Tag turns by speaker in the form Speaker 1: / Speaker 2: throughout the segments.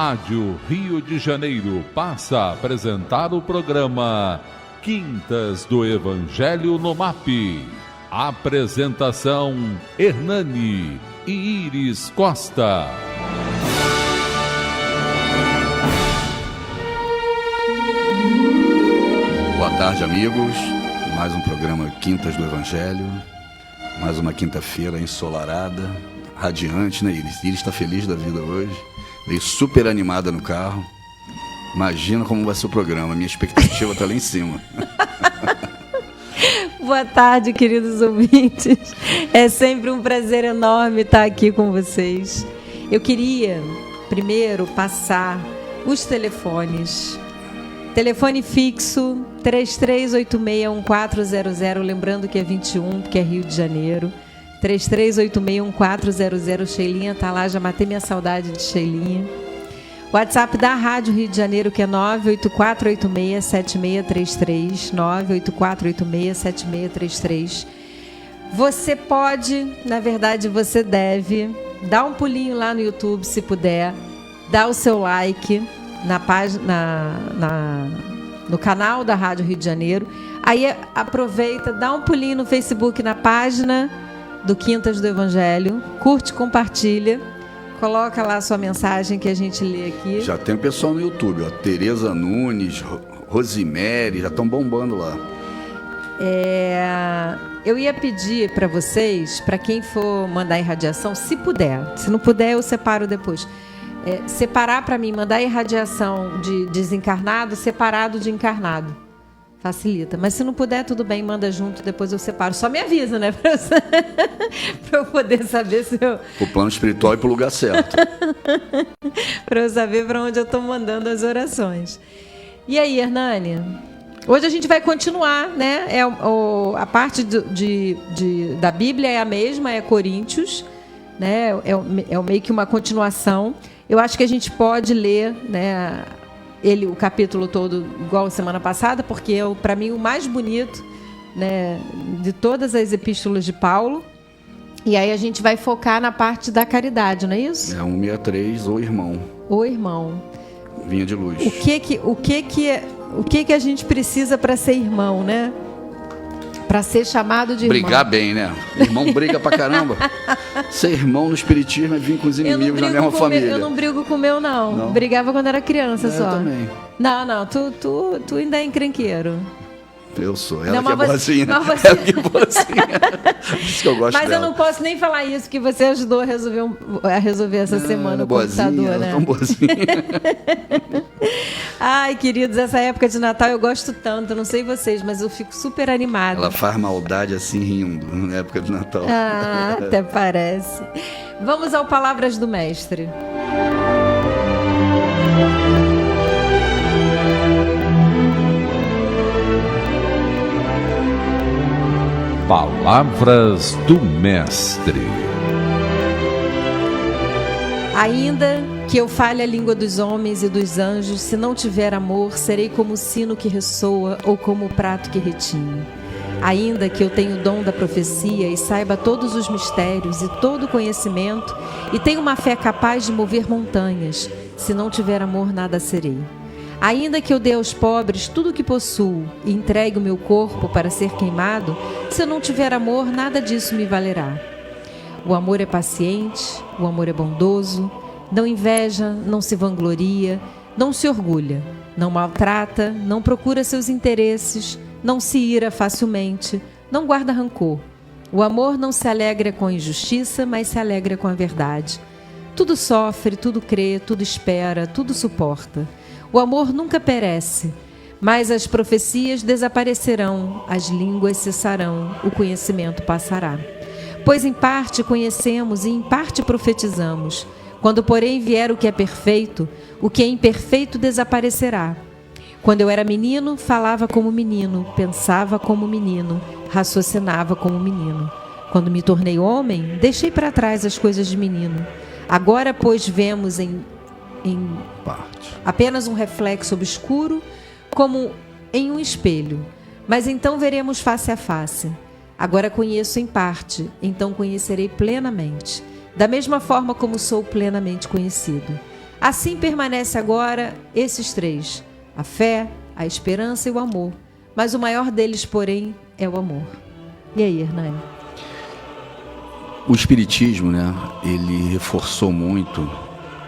Speaker 1: Rádio Rio de Janeiro passa a apresentar o programa Quintas do Evangelho no MAP. Apresentação: Hernani e Iris Costa.
Speaker 2: Boa tarde, amigos. Mais um programa Quintas do Evangelho. Mais uma quinta-feira ensolarada, radiante, né, Iris? Iris está feliz da vida hoje. Veio super animada no carro. Imagina como vai ser o programa. Minha expectativa está lá em cima.
Speaker 3: Boa tarde, queridos ouvintes. É sempre um prazer enorme estar aqui com vocês. Eu queria, primeiro, passar os telefones. Telefone fixo 33861400, lembrando que é 21, porque é Rio de Janeiro. 33861400, Sheilinha tá lá, já matei minha saudade de Sheilinha. WhatsApp da Rádio Rio de Janeiro, que é 984867633, 984867633. Você pode, na verdade você deve, dar um pulinho lá no YouTube, se puder, dar o seu like na página, no canal da Rádio Rio de Janeiro. Aí aproveita, dá um pulinho no Facebook, na página do Quintas do Evangelho, curte, compartilha, coloca lá a sua mensagem que a gente lê aqui.
Speaker 2: Já tem o pessoal no YouTube, ó, Tereza Nunes, Rosimere, já estão bombando lá.
Speaker 3: Eu ia pedir para vocês, para quem for mandar irradiação, se puder, se não puder eu separo depois. Separar para mim, mandar irradiação de desencarnado separado de encarnado. Facilita. Mas se não puder, tudo bem, manda junto, depois eu separo. Só me avisa, né? Para eu poder saber se eu...
Speaker 2: O plano espiritual e para o lugar certo.
Speaker 3: Para eu saber para onde eu estou mandando as orações. E aí, Hernani? Hoje a gente vai continuar, né? A parte da Bíblia é a mesma, é Coríntios, né? É meio que uma continuação. Eu acho que a gente pode ler, né, o capítulo todo igual semana passada, porque é, para mim, o mais bonito, né, de todas as epístolas de Paulo. E aí a gente vai focar na parte da caridade, não é isso?
Speaker 2: 163, o irmão.
Speaker 3: O irmão.
Speaker 2: Vinha de luz.
Speaker 3: O que a gente precisa para ser irmão, né? Para ser chamado de irmão.
Speaker 2: Brigar bem, né? Irmão briga pra caramba. Ser irmão no espiritismo é vir com os inimigos na mesma família.
Speaker 3: Eu não brigo com o meu, não. Brigava quando era criança só.
Speaker 2: Eu também.
Speaker 3: Não, tu ainda é encrenqueiro.
Speaker 2: Eu sou. Ela
Speaker 3: não,
Speaker 2: que é boazinha.
Speaker 3: Você...
Speaker 2: Ela que é boazinha. Por isso que eu gosto
Speaker 3: mas
Speaker 2: dela.
Speaker 3: Eu não posso nem falar isso, que você ajudou a resolver essa semana o computador, né?
Speaker 2: Tão boazinha.
Speaker 3: Ai, queridos, essa época de Natal eu gosto tanto. Não sei vocês, mas eu fico super animada.
Speaker 2: Ela faz maldade assim rindo na época de Natal.
Speaker 3: Ah, até parece. Vamos ao Palavras do Mestre.
Speaker 1: Palavras do Mestre.
Speaker 3: Ainda que eu fale a língua dos homens e dos anjos, se não tiver amor, serei como o sino que ressoa ou como o prato que retinha. Ainda que eu tenha o dom da profecia e saiba todos os mistérios e todo o conhecimento, e tenha uma fé capaz de mover montanhas, se não tiver amor, nada serei. Ainda que eu dê aos pobres tudo o que possuo e entregue o meu corpo para ser queimado, se eu não tiver amor, nada disso me valerá. O amor é paciente, o amor é bondoso, não inveja, não se vangloria, não se orgulha, não maltrata, não procura seus interesses, não se ira facilmente, não guarda rancor. O amor não se alegra com a injustiça, mas se alegra com a verdade. Tudo sofre, tudo crê, tudo espera, tudo suporta. O amor nunca perece, mas as profecias desaparecerão, as línguas cessarão, o conhecimento passará. Pois em parte conhecemos e em parte profetizamos. Quando, porém, vier o que é perfeito, o que é imperfeito desaparecerá. Quando eu era menino, falava como menino, pensava como menino, raciocinava como menino. Quando me tornei homem, deixei para trás as coisas de menino. Agora, pois, vemos em parte apenas um reflexo obscuro, como em um espelho. Mas então veremos face a face. Agora conheço em parte, então conhecerei plenamente, da mesma forma como sou plenamente conhecido. Assim permanece agora esses três: a fé, a esperança e o amor. Mas o maior deles, porém, é o amor. E aí, Hernani?
Speaker 2: O Espiritismo, né, ele reforçou muito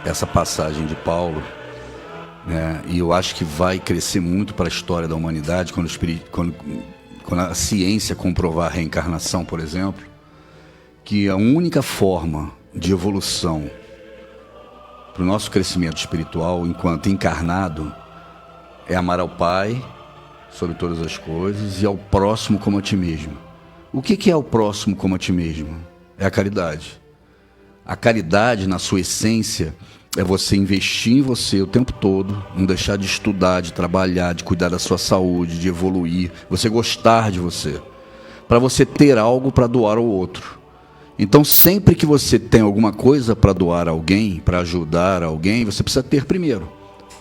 Speaker 2: essa passagem de Paulo, né, e eu acho que vai crescer muito para a história da humanidade quando a ciência comprovar a reencarnação, por exemplo, que a única forma de evolução para o nosso crescimento espiritual enquanto encarnado é amar ao Pai sobre todas as coisas e ao próximo como a ti mesmo. O que é o próximo como a ti mesmo? É a caridade. A caridade, na sua essência, é você investir em você o tempo todo, não deixar de estudar, de trabalhar, de cuidar da sua saúde, de evoluir, você gostar de você, para você ter algo para doar ao outro. Então, sempre que você tem alguma coisa para doar a alguém, para ajudar alguém, você precisa ter primeiro.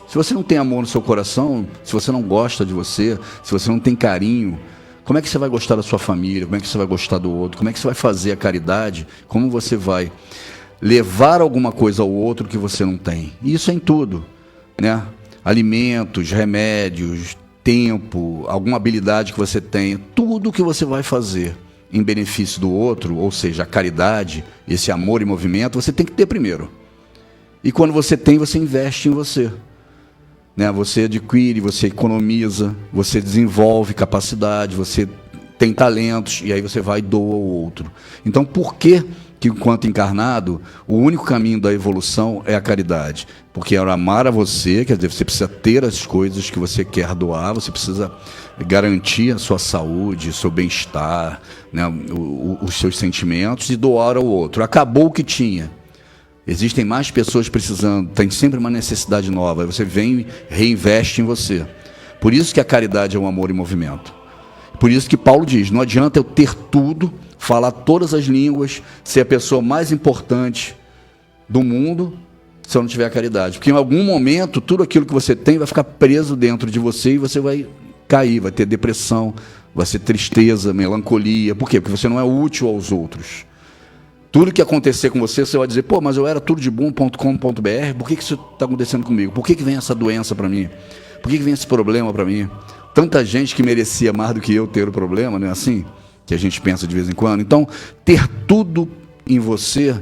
Speaker 2: Se você não tem amor no seu coração, se você não gosta de você, se você não tem carinho, como é que você vai gostar da sua família? Como é que você vai gostar do outro? Como é que você vai fazer a caridade? Como você vai levar alguma coisa ao outro que você não tem? E isso é em tudo, né? Alimentos, remédios, tempo, alguma habilidade que você tenha, tudo que você vai fazer em benefício do outro, ou seja, a caridade, esse amor em movimento, você tem que ter primeiro. E quando você tem, você investe em você. Né? Você adquire, você economiza, você desenvolve capacidade, você tem talentos, e aí você vai e doa ao outro. Então, por que enquanto encarnado, o único caminho da evolução é a caridade? Porque é amar a você, quer dizer, você precisa ter as coisas que você quer doar, você precisa garantir a sua saúde, seu bem-estar, né, os seus sentimentos, e doar ao outro. Acabou o que tinha. Existem mais pessoas precisando, tem sempre uma necessidade nova, aí você vem e reinveste em você. Por isso que a caridade é um amor em movimento. Por isso que Paulo diz, não adianta eu ter tudo, falar todas as línguas, ser a pessoa mais importante do mundo, se eu não tiver a caridade. Porque em algum momento, tudo aquilo que você tem vai ficar preso dentro de você e você vai cair, vai ter depressão, vai ser tristeza, melancolia. Por quê? Porque você não é útil aos outros. Tudo que acontecer com você, você vai dizer, pô, mas eu era tudodebom.com.br, por que isso está acontecendo comigo? Por que vem essa doença para mim? Por que vem esse problema para mim? Tanta gente que merecia mais do que eu ter o problema, não é assim? Que a gente pensa de vez em quando. Então, ter tudo em você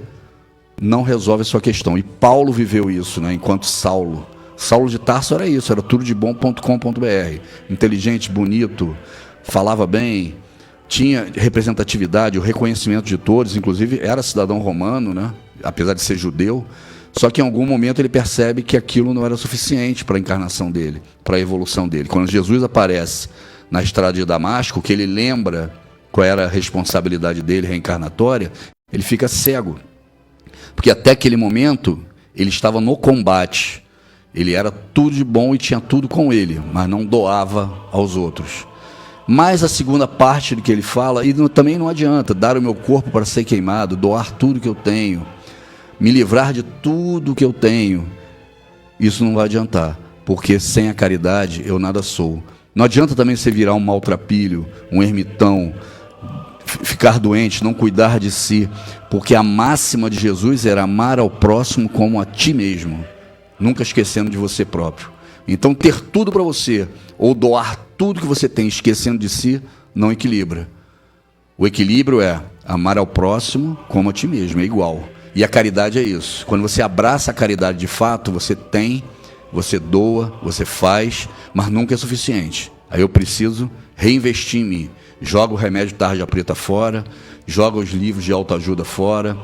Speaker 2: não resolve a sua questão. E Paulo viveu isso, né? Enquanto Saulo. Saulo de Tarso era isso, era tudodebom.com.br. Inteligente, bonito, falava bem, tinha representatividade, o reconhecimento de todos, inclusive era cidadão romano, né? Apesar de ser judeu. Só que em algum momento ele percebe que aquilo não era suficiente para a encarnação dele, para a evolução dele. Quando Jesus aparece na estrada de Damasco, que ele lembra qual era a responsabilidade dele reencarnatória, ele fica cego. Porque até aquele momento ele estava no combate. Ele era tudo de bom e tinha tudo com ele, mas não doava aos outros. Mas a segunda parte do que ele fala, e também não adianta dar o meu corpo para ser queimado, doar tudo que eu tenho, me livrar de tudo que eu tenho, isso não vai adiantar, porque sem a caridade eu nada sou. Não adianta também você virar um maltrapilho, um ermitão, ficar doente, não cuidar de si, porque a máxima de Jesus era amar ao próximo como a ti mesmo, nunca esquecendo de você próprio. Então ter tudo para você, ou doar tudo que você tem esquecendo de si, não equilibra. O equilíbrio é amar ao próximo como a ti mesmo, é igual. E a caridade é isso. Quando você abraça a caridade de fato, você tem, você doa, você faz, mas nunca é suficiente. Aí eu preciso reinvestir em mim. Joga o remédio tarja preta fora, joga os livros de autoajuda fora,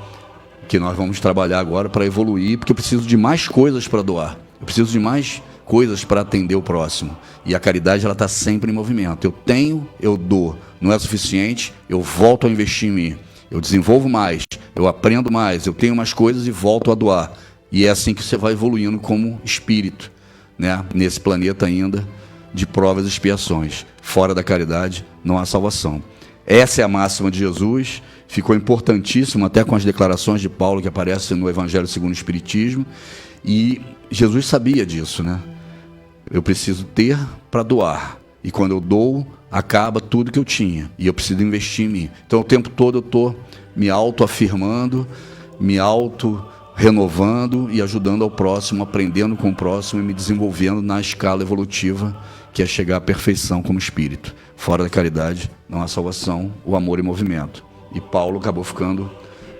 Speaker 2: que nós vamos trabalhar agora para evoluir, porque eu preciso de mais coisas para doar. Eu preciso de mais coisas para atender o próximo. E a caridade, ela está sempre em movimento. Eu tenho, eu dou. Não é suficiente, eu volto a investir em mim. Eu desenvolvo mais, eu aprendo mais, eu tenho mais coisas e volto a doar. E é assim que você vai evoluindo como espírito, né? Nesse planeta ainda de provas e expiações. Fora da caridade não há salvação. Essa é a máxima de Jesus, ficou importantíssimo até com as declarações de Paulo que aparecem no Evangelho segundo o Espiritismo. E Jesus sabia disso, né? Eu preciso ter para doar. E quando eu dou, acaba tudo que eu tinha. E eu preciso investir em mim. Então, o tempo todo eu estou me autoafirmando, me renovando e ajudando ao próximo, aprendendo com o próximo e me desenvolvendo na escala evolutiva, que é chegar à perfeição como espírito. Fora da caridade não há salvação, o amor em movimento. E Paulo acabou ficando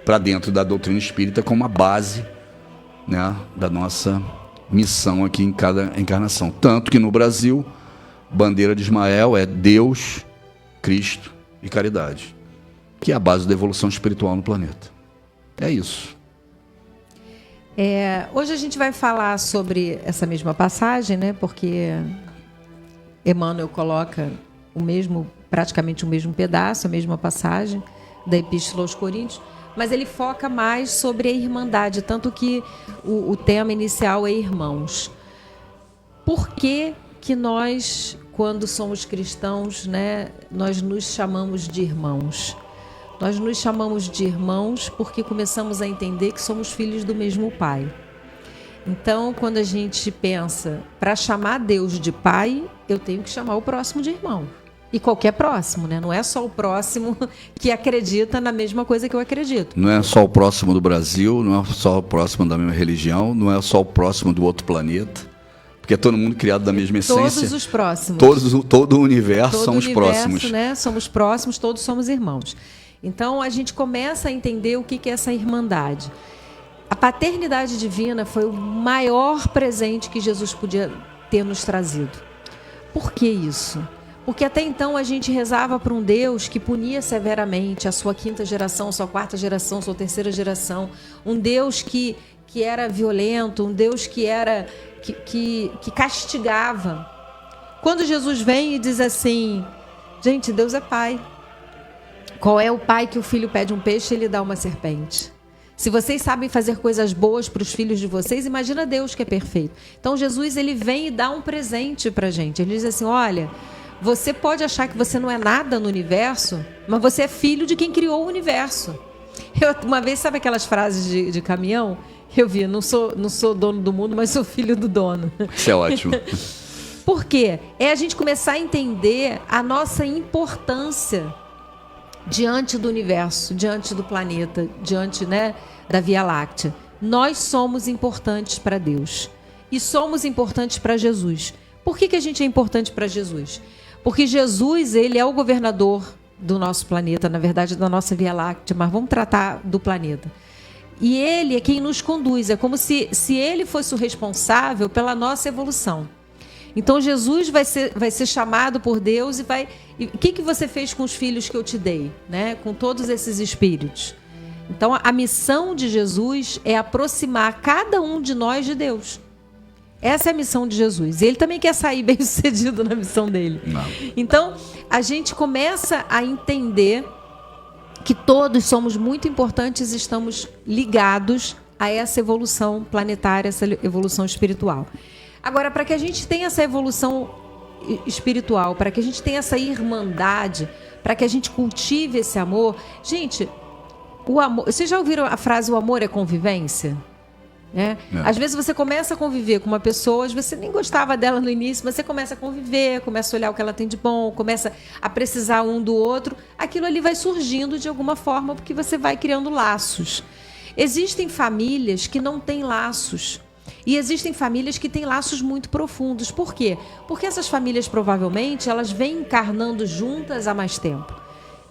Speaker 2: para dentro da doutrina espírita como a base, né, da nossa missão aqui em cada encarnação. Tanto que no Brasil, bandeira de Ismael é Deus, Cristo e caridade, que é a base da evolução espiritual no planeta. É isso.
Speaker 3: Hoje a gente vai falar sobre essa mesma passagem, né? Porque Emmanuel coloca praticamente o mesmo pedaço, a mesma passagem da Epístola aos Coríntios, mas ele foca mais sobre a irmandade, tanto que o tema inicial é irmãos. Por que nós, quando somos cristãos, né, nós nos chamamos de irmãos? Nós nos chamamos de irmãos porque começamos a entender que somos filhos do mesmo Pai. Então, quando a gente pensa, para chamar Deus de Pai, eu tenho que chamar o próximo de irmão. E qualquer próximo, né? Não é só o próximo que acredita na mesma coisa que eu acredito.
Speaker 2: Não é só o próximo do Brasil, não é só o próximo da mesma religião, não é só o próximo do outro planeta, porque é todo mundo criado da mesma essência.
Speaker 3: Todos os próximos.
Speaker 2: Todo o universo somos próximos.
Speaker 3: Né? Somos próximos, todos somos irmãos. Então, a gente começa a entender o que é essa irmandade. A paternidade divina foi o maior presente que Jesus podia ter nos trazido. Por que isso? Porque até então a gente rezava para um Deus que punia severamente a sua quinta geração, a sua quarta geração, a sua terceira geração. Um Deus que era violento, um Deus que castigava. Quando Jesus vem e diz assim, gente, Deus é Pai. Qual é o pai que o filho pede um peixe e ele dá uma serpente? Se vocês sabem fazer coisas boas para os filhos de vocês, imagina Deus que é perfeito. Então Jesus, ele vem e dá um presente para a gente. Ele diz assim, olha, você pode achar que você não é nada no universo, mas você é filho de quem criou o universo. Uma vez, sabe aquelas frases de caminhão? Eu vi, não sou dono do mundo, mas sou filho do dono.
Speaker 2: Isso é ótimo.
Speaker 3: Por quê? É a gente começar a entender a nossa importância diante do universo, diante do planeta, diante, né, da Via Láctea. Nós somos importantes para Deus e somos importantes para Jesus. Por que a gente é importante para Jesus? Porque Jesus, ele é o governador do nosso planeta, na verdade da nossa Via Láctea, mas vamos tratar do planeta. E ele é quem nos conduz, é como se ele fosse o responsável pela nossa evolução. Então Jesus vai ser chamado por Deus e o que você fez com os filhos que eu te dei, né? Com todos esses espíritos. Então a missão de Jesus é aproximar cada um de nós de Deus. Essa é a missão de Jesus. E ele também quer sair bem sucedido na missão dele. Não. Então a gente começa a entender que todos somos muito importantes e estamos ligados a essa evolução planetária, essa evolução espiritual. Agora, para que a gente tenha essa evolução espiritual, para que a gente tenha essa irmandade, para que a gente cultive esse amor... Gente, o amor... Vocês já ouviram a frase, o amor é convivência? Né? Às vezes você começa a conviver com uma pessoa, às vezes você nem gostava dela no início, mas você começa a conviver, começa a olhar o que ela tem de bom, começa a precisar um do outro. Aquilo ali vai surgindo de alguma forma, porque você vai criando laços. Existem famílias que não têm laços. E existem famílias que têm laços muito profundos. Por quê? Porque essas famílias, provavelmente, elas vêm encarnando juntas há mais tempo.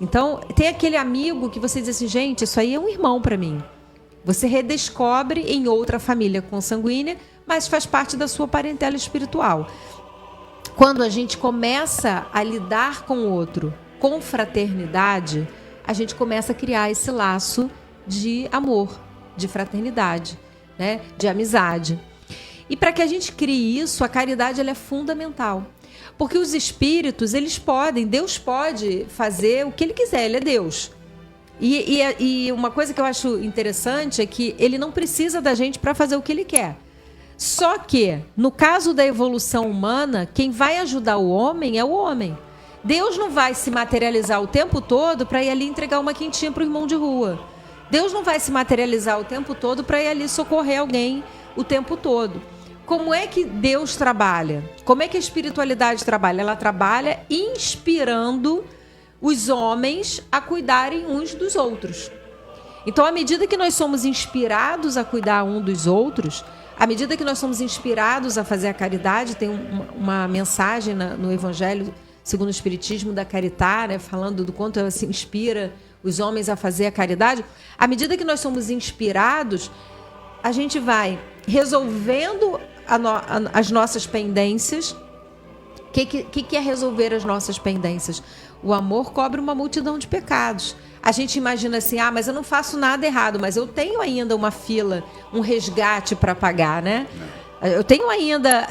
Speaker 3: Então, tem aquele amigo que você diz assim, gente, isso aí é um irmão para mim. Você redescobre em outra família consanguínea, mas faz parte da sua parentela espiritual. Quando a gente começa a lidar com o outro com fraternidade, a gente começa a criar esse laço de amor, de fraternidade, né? De amizade. E para que a gente crie isso, a caridade ela é fundamental. Porque os espíritos, Deus pode fazer o que ele quiser, ele é Deus. E uma coisa que eu acho interessante é que ele não precisa da gente para fazer o que ele quer. Só que, no caso da evolução humana, quem vai ajudar o homem é o homem. Deus não vai se materializar o tempo todo para ir ali entregar uma quentinha para o irmão de rua. Deus não vai se materializar o tempo todo para ir ali socorrer alguém o tempo todo. Como é que Deus trabalha? Como é que a espiritualidade trabalha? Ela trabalha inspirando os homens a cuidarem uns dos outros. Então, à medida que nós somos inspirados a cuidar um dos outros, à medida que nós somos inspirados a fazer a caridade, tem uma mensagem no Evangelho segundo o Espiritismo da Carità, né, falando do quanto ela se inspira os homens a fazer a caridade. À medida que nós somos inspirados, a gente vai resolvendo as nossas pendências. O que é resolver as nossas pendências? O amor cobre uma multidão de pecados. A gente imagina assim, mas eu não faço nada errado, mas eu tenho ainda uma fila, um resgate para pagar, né? Eu tenho ainda...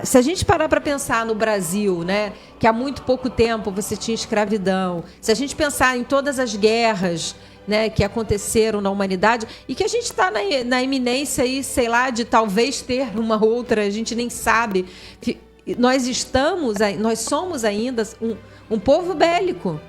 Speaker 3: se a gente parar para pensar no Brasil, né, que há muito pouco tempo você tinha escravidão, se a gente pensar em todas as guerras, né, que aconteceram na humanidade, e que a gente está na iminência aí, sei lá, de talvez ter uma outra, a gente nem sabe. Nós somos ainda um povo bélico.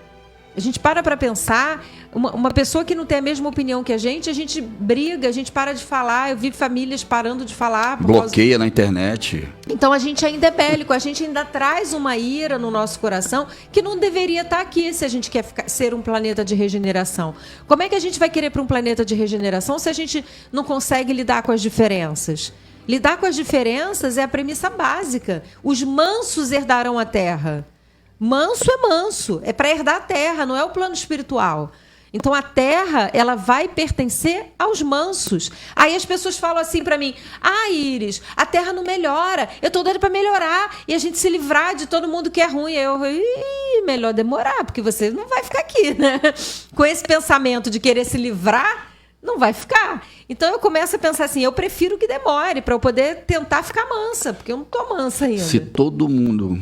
Speaker 3: A gente para pensar, uma pessoa que não tem a mesma opinião que a gente briga, a gente para de falar. Eu vi famílias parando de falar.
Speaker 2: Bloqueia na internet.
Speaker 3: Então a gente ainda é bélico, a gente ainda traz uma ira no nosso coração que não deveria estar aqui se a gente quer ser um planeta de regeneração. Como é que a gente vai querer para um planeta de regeneração se a gente não consegue lidar com as diferenças? Lidar com as diferenças é a premissa básica. Os mansos herdarão a terra. Manso, é para herdar a terra, não é o plano espiritual. Então a terra, ela vai pertencer aos mansos. Aí as pessoas falam assim para mim: Iris, a terra não melhora, eu estou doida para melhorar e a gente se livrar de todo mundo que é ruim. Melhor demorar, porque você não vai ficar aqui, né? Com esse pensamento de querer se livrar, não vai ficar. Então eu começo a pensar assim, eu prefiro que demore para eu poder tentar ficar mansa, porque eu não estou mansa ainda.
Speaker 2: Se todo mundo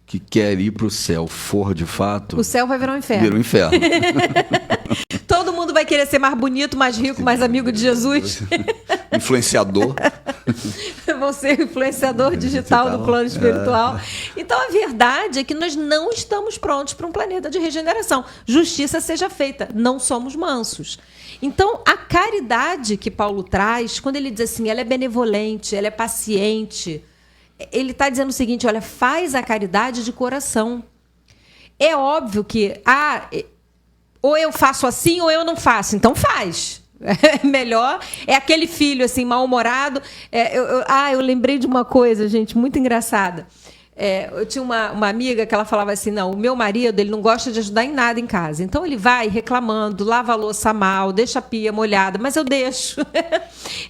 Speaker 2: que quer ir para o céu for de fato...
Speaker 3: O céu vai virar um inferno.
Speaker 2: Vira um inferno.
Speaker 3: Todo mundo vai querer ser mais bonito, mais rico, mais amigo de Jesus.
Speaker 2: Influenciador.
Speaker 3: Vão ser influenciador digital do plano espiritual. Então, a verdade é que nós não estamos prontos para um planeta de regeneração. Justiça seja feita. Não somos mansos. Então, a caridade que Paulo traz, quando ele diz assim, ela é benevolente, ela é paciente... Ele está dizendo o seguinte, olha, faz a caridade de coração. É óbvio que, ou eu faço assim ou eu não faço. Então faz. Melhor. É aquele filho assim, mal-humorado. Eu lembrei de uma coisa, gente, muito engraçada. Eu tinha uma amiga que ela falava assim, não, o meu marido, ele não gosta de ajudar em nada em casa. Então ele vai reclamando, lava a louça mal, deixa a pia molhada, mas eu deixo.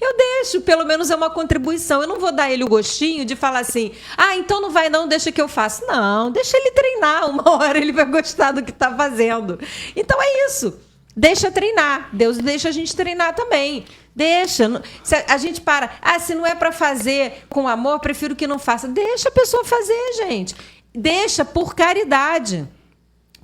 Speaker 3: Eu deixo, pelo menos é uma contribuição. Eu não vou dar ele o gostinho de falar assim, então não vai não, deixa que eu faço. Não, deixa ele treinar, uma hora ele vai gostar do que está fazendo. Então é isso. Deixa treinar. Deus deixa a gente treinar também. Deixa. Se a gente para... se não é para fazer com amor, prefiro que não faça. Deixa a pessoa fazer, gente. Deixa por caridade.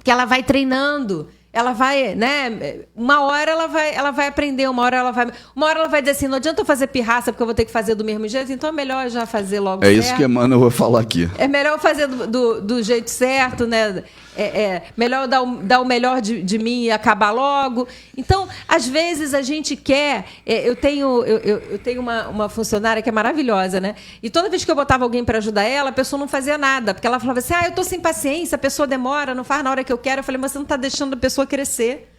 Speaker 3: Que ela vai treinando. Ela vai, né? Uma hora ela vai aprender, uma hora ela vai dizer assim, não adianta eu fazer pirraça porque eu vou ter que fazer do mesmo jeito, então é melhor já fazer logo certo.
Speaker 2: É isso que Emmanuel vai falar aqui.
Speaker 3: É melhor eu fazer do jeito certo, né? Melhor eu dar o melhor de mim e acabar logo. Então, às vezes a gente quer... Eu tenho uma funcionária que é maravilhosa, né? E toda vez que eu botava alguém para ajudar ela, a pessoa não fazia nada, porque ela falava assim, eu estou sem paciência, a pessoa demora, não faz na hora que eu quero. Eu falei, mas você não está deixando a pessoa crescer.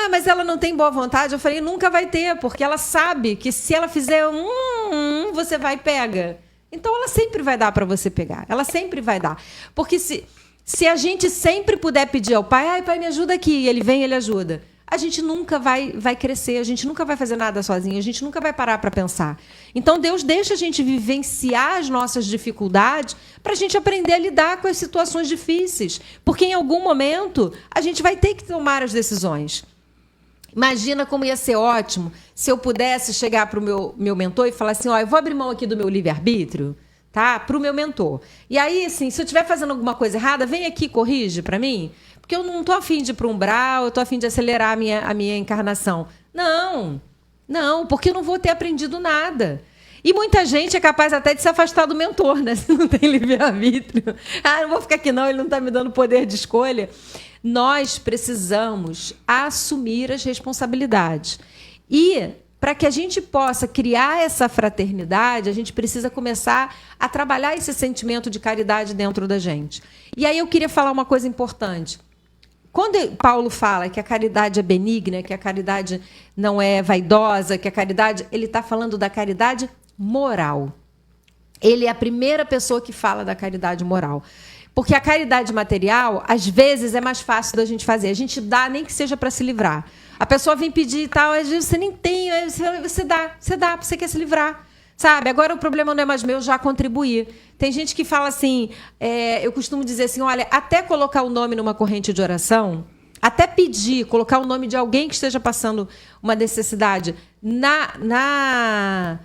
Speaker 3: Mas ela não tem boa vontade. Eu falei, nunca vai ter, porque ela sabe que se ela fizer você vai e pega. Então ela sempre vai dar para você pegar. Ela sempre vai dar. Porque se a gente sempre puder pedir ao pai, pai, me ajuda aqui, e ele vem, ele ajuda, a gente nunca vai crescer, a gente nunca vai fazer nada sozinho, a gente nunca vai parar para pensar. Então Deus deixa a gente vivenciar as nossas dificuldades para a gente aprender a lidar com as situações difíceis, porque em algum momento a gente vai ter que tomar as decisões. Imagina como ia ser ótimo se eu pudesse chegar para o meu mentor e falar assim, eu vou abrir mão aqui do meu livre-arbítrio, tá? Para o meu mentor. E aí, assim, se eu estiver fazendo alguma coisa errada, vem aqui, corrige para mim, porque eu não estou afim de ir para um umbral, eu estou afim de acelerar a minha encarnação. Não, porque eu não vou ter aprendido nada. E muita gente é capaz até de se afastar do mentor, né? Se não tem livre-arbítrio. Não vou ficar aqui não, ele não está me dando poder de escolha. Nós precisamos assumir as responsabilidades. E, para que a gente possa criar essa fraternidade, a gente precisa começar a trabalhar esse sentimento de caridade dentro da gente. E aí eu queria falar uma coisa importante. Quando Paulo fala que a caridade é benigna, que a caridade não é vaidosa, que a caridade... Ele está falando da caridade moral. Ele é a primeira pessoa que fala da caridade moral. Porque a caridade material, às vezes, é mais fácil da gente fazer. A gente dá, nem que seja para se livrar. A pessoa vem pedir e tal, às vezes você nem tem, aí você dá, porque você quer se livrar. Sabe? Agora o problema não é mais meu, já contribuir. Tem gente que fala assim, eu costumo dizer assim, olha, até colocar o nome numa corrente de oração, até pedir, colocar o nome de alguém que esteja passando uma necessidade na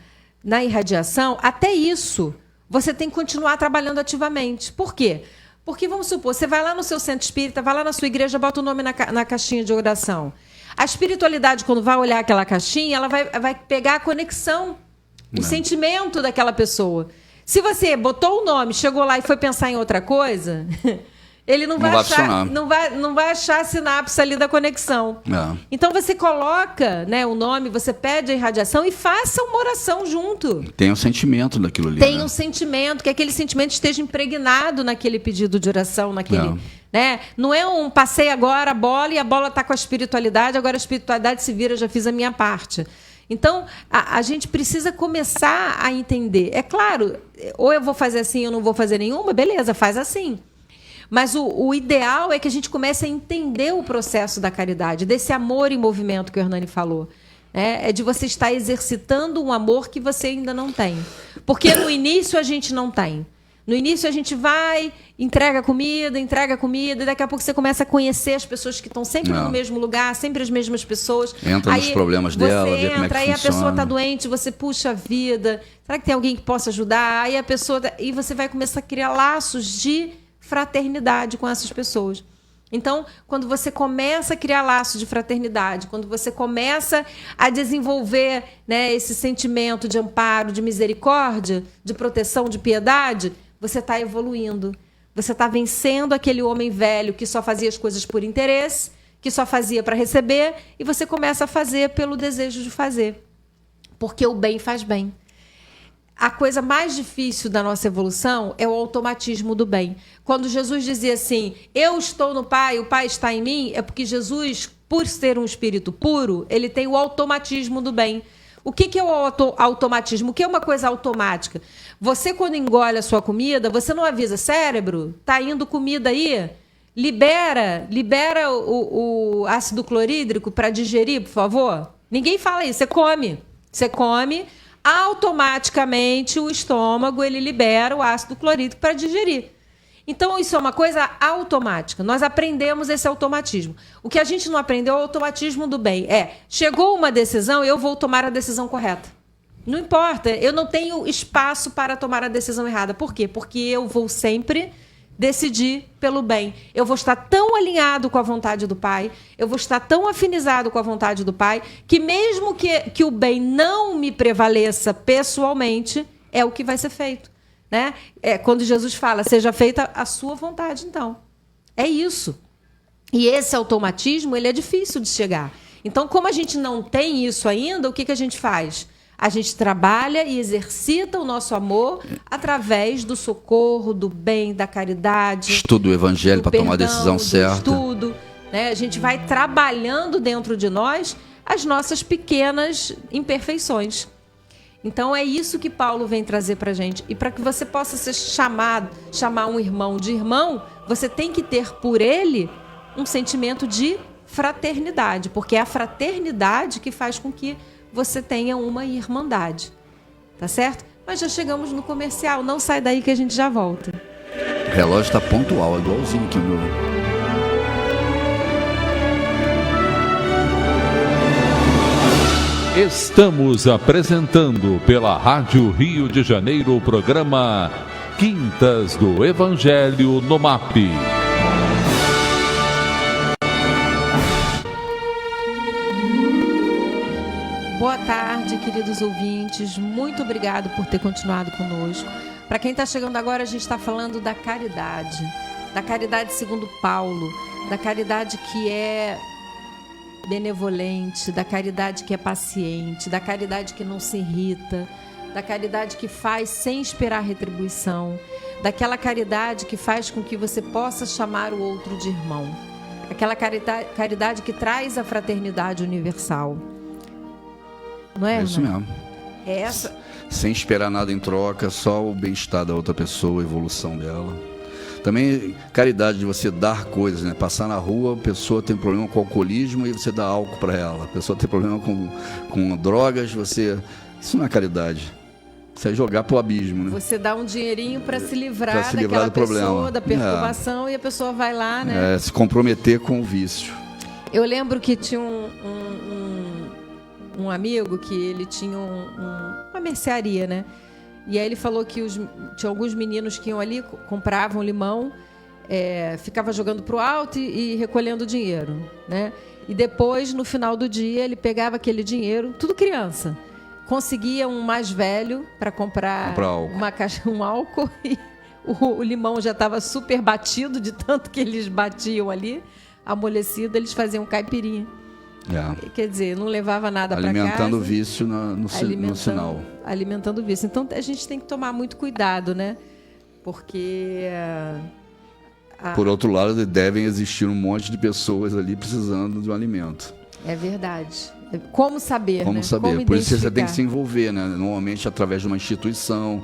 Speaker 3: irradiação, até isso você tem que continuar trabalhando ativamente. Por quê? Porque, vamos supor, você vai lá no seu centro espírita, vai lá na sua igreja, bota o nome na caixinha de oração. A espiritualidade, quando vai olhar aquela caixinha, ela vai pegar a conexão, o sentimento daquela pessoa. Se você botou o nome, chegou lá e foi pensar em outra coisa, ele não vai achar a sinapse ali da conexão. É. Então você coloca, né, o nome, você pede a irradiação e faça uma oração junto.
Speaker 2: Tem um sentimento daquilo ali.
Speaker 3: Tem um sentimento, que aquele sentimento esteja impregnado naquele pedido de oração, naquele... Né? Não é um passei agora a bola e a bola está com a espiritualidade, agora a espiritualidade se vira, já fiz a minha parte. Então, a gente precisa começar a entender. É claro, ou eu vou fazer assim, ou não vou fazer nenhuma, beleza, faz assim. Mas o ideal é que a gente comece a entender o processo da caridade, desse amor em movimento que o Hernani falou. É de você estar exercitando um amor que você ainda não tem. Porque no início a gente não tem. No início a gente vai, entrega comida, e daqui a pouco você começa a conhecer as pessoas que estão sempre no mesmo lugar, sempre as mesmas pessoas.
Speaker 2: Entra nos problemas dela, vê como é que
Speaker 3: aí
Speaker 2: funciona.
Speaker 3: A pessoa está doente, você puxa a vida, será que tem alguém que possa ajudar? Aí a pessoa... E você vai começar a criar laços de fraternidade com essas pessoas. Então, quando você começa a criar laços de fraternidade, quando você começa a desenvolver, né, esse sentimento de amparo, de misericórdia, de proteção, de piedade... Você está evoluindo. Você está vencendo aquele homem velho que só fazia as coisas por interesse, que só fazia para receber, e você começa a fazer pelo desejo de fazer. Porque o bem faz bem. A coisa mais difícil da nossa evolução é o automatismo do bem. Quando Jesus dizia assim, eu estou no Pai, o Pai está em mim, é porque Jesus, por ser um espírito puro, ele tem o automatismo do bem. O que é o automatismo? O que é uma coisa automática? Você, quando engole a sua comida, você não avisa, cérebro, está indo comida aí? Libera o ácido clorídrico para digerir, por favor? Ninguém fala isso, você come. Você come, automaticamente o estômago ele libera o ácido clorídrico para digerir. Então, isso é uma coisa automática. Nós aprendemos esse automatismo. O que a gente não aprendeu é o automatismo do bem. Chegou uma decisão, eu vou tomar a decisão correta. Não importa, eu não tenho espaço para tomar a decisão errada. Por quê? Porque eu vou sempre decidir pelo bem. Eu vou estar tão alinhado com a vontade do Pai, eu vou estar tão afinizado com a vontade do Pai, que mesmo que o bem não me prevaleça pessoalmente, é o que vai ser feito. Né? Quando Jesus fala, seja feita a sua vontade, então. É isso. E esse automatismo, ele é difícil de chegar. Então, como a gente não tem isso ainda, o que a gente faz? A gente trabalha e exercita o nosso amor através do socorro, do bem, da caridade.
Speaker 2: Estudo o evangelho para tomar a decisão certa.
Speaker 3: Estudo, né? A gente vai trabalhando dentro de nós as nossas pequenas imperfeições. Então, é isso que Paulo vem trazer para a gente. E para que você possa ser chamar um irmão de irmão, você tem que ter por ele um sentimento de fraternidade, porque é a fraternidade que faz com que você tenha uma irmandade. Tá certo? Mas já chegamos no comercial. Não sai daí que a gente já volta.
Speaker 2: O relógio está pontual, igualzinho aqui o meu.
Speaker 1: Estamos apresentando pela Rádio Rio de Janeiro o programa Quintas do Evangelho no MAP.
Speaker 3: Boa tarde, queridos ouvintes. Muito obrigado por ter continuado conosco. Para quem está chegando agora, a gente está falando da caridade segundo Paulo, da caridade que é benevolente, da caridade que é paciente, da caridade que não se irrita, da caridade que faz sem esperar retribuição, daquela caridade que faz com que você possa chamar o outro de irmão. aquela caridade que traz a fraternidade universal. Não é,
Speaker 2: É isso mesmo.
Speaker 3: É essa.
Speaker 2: Sem esperar nada em troca, só o bem-estar da outra pessoa, a evolução dela. Também caridade de você dar coisas, né? Passar na rua, a pessoa tem problema com alcoolismo e você dá álcool para ela. A pessoa tem problema com drogas, isso não é caridade. Isso é jogar pro abismo, né?
Speaker 3: Você dá um dinheirinho para se livrar
Speaker 2: do
Speaker 3: daquela pessoa,
Speaker 2: problema.
Speaker 3: da perturbação, e a pessoa vai lá, né?
Speaker 2: Se comprometer com o vício.
Speaker 3: Eu lembro que tinha um amigo que ele tinha uma mercearia, né? E aí ele falou que tinha alguns meninos que iam ali, compravam limão, ficava jogando pro alto e recolhendo dinheiro, né? E depois, no final do dia, ele pegava aquele dinheiro, tudo criança, conseguia um mais velho para comprar um álcool e o limão já estava super batido de tanto que eles batiam ali, amolecido, eles faziam caipirinha. Quer dizer, não levava nada para casa.
Speaker 2: Alimentando o vício no sinal.
Speaker 3: Alimentando o vício. Então, a gente tem que tomar muito cuidado, né? Porque...
Speaker 2: Por outro lado, devem existir um monte de pessoas ali precisando de um alimento.
Speaker 3: É verdade. Como saber,
Speaker 2: Como
Speaker 3: né?
Speaker 2: saber.
Speaker 3: Como
Speaker 2: Por isso você tem que se envolver, né? Normalmente através de uma instituição,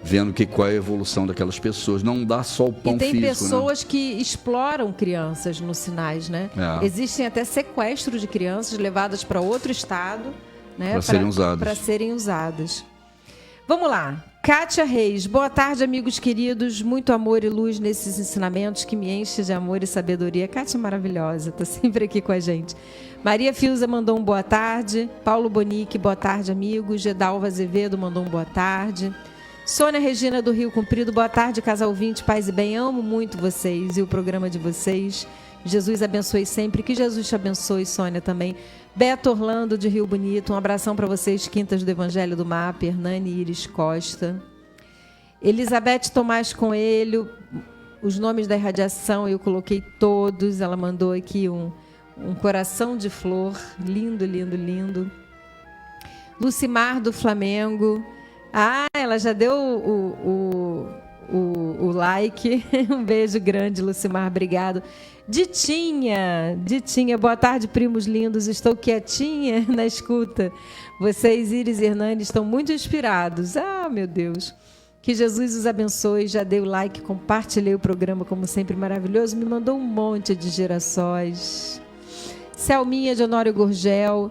Speaker 2: vendo qual é a evolução daquelas pessoas. Não dá só o pão físico,
Speaker 3: E tem pessoas que exploram crianças nos sinais, né? Existem até sequestro de crianças levadas para outro estado, né? Para serem usadas. Vamos lá. Kátia Reis, boa tarde, amigos queridos. Muito amor e luz nesses ensinamentos que me enchem de amor e sabedoria. Kátia é maravilhosa, está sempre aqui com a gente. Maria Filza mandou um boa tarde. Paulo Bonique, boa tarde, amigos. Gedalva Azevedo mandou um boa tarde. Sônia Regina do Rio Comprido, boa tarde, casal 20, paz e bem. Amo muito vocês e o programa de vocês. Jesus abençoe sempre. Que Jesus te abençoe, Sônia, também. Beto Orlando, de Rio Bonito, um abração para vocês, Quintas do Evangelho do MAP. Hernani Iris Costa. Elizabeth Tomás Coelho, os nomes da irradiação eu coloquei todos. Ela mandou aqui um coração de flor. Lindo, lindo, lindo. Lucimar do Flamengo. Ela já deu o like. Um beijo grande, Lucimar, obrigado. Ditinha, boa tarde, primos lindos. Estou quietinha na escuta. Vocês, Iris e Hernani, estão muito inspirados. Meu Deus. Que Jesus os abençoe. Já dei o like, compartilhei o programa, como sempre, maravilhoso. Me mandou um monte de girassóis. Selminha de Honório Gurgel.